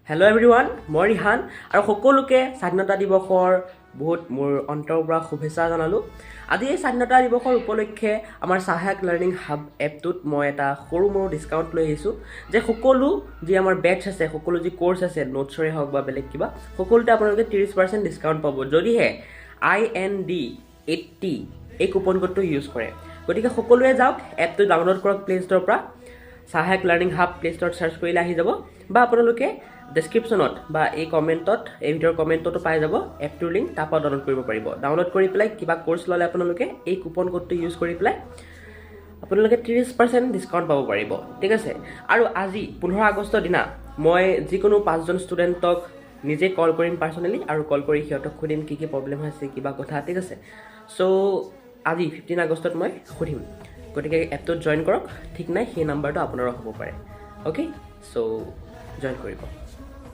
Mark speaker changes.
Speaker 1: Hello' everyone, মই ৰিহান আৰু সকলোকে স্বাধীনতা দিৱসৰ বহুত মোৰ অন্তৰৰ পৰা শুভেচ্ছা জনালোঁ। আজি এই স্বাধীনতা দিৱসৰ উপলক্ষে আমাৰ সহায়ক লাৰ্ণিং হাব এপটোত মই এটা সৰু মৰু ডিছকাউণ্ট লৈ আহিছোঁ যে সকলো যি আমাৰ বেটছ আছে, সকলো যি কোৰ্চ আছে, নোটছৰে হওক বা বেলেগ কিবা, সকলোতে আপোনালোকে 30% ডিছকাউণ্ট পাব যদিহে IND80 এই কুপন কোডটো ইউজ কৰে। গতিকে সকলোৱে যাওক, এপটো ডাউনলোড কৰক প্লে ষ্ট'ৰৰ পৰা। সহায়ক লাৰ্ণিং হাব প্লে ষ্ট'ৰত চাৰ্চ কৰিলে আহি যাব, বা আপোনালোকে ডেছক্ৰিপশ্যনত বা এই ভিডিঅ'ৰ কমেণ্টতো পাই যাব এপটোৰ লিংক, তাৰপৰা ডাউনলোড কৰিব পাৰিব। ডাউনলোড কৰি পেলাই কিবা কোৰ্চ ল'লে আপোনালোকে এই কুপন কোডটো ইউজ কৰি পেলাই আপোনালোকে 30% ডিছকাউণ্ট পাব পাৰিব, ঠিক আছে। আৰু আজি 15 আগষ্টৰ দিনা মই যিকোনো 5জন ষ্টুডেণ্টক নিজে কল কৰিম পাৰ্চনেলি, আৰু কল কৰি সিহঁতক সুধিম কি কি প্ৰব্লেম হৈছে, কিবা কথা, ঠিক আছে। চ' আজি 15 আগষ্টত মই সুধিম, গতিকে এপটোত জইন কৰক। ঠিক নাই, সেই নাম্বাৰটো আপোনাৰো হ'ব পাৰে। অ'কে, চ' জইন কৰিব।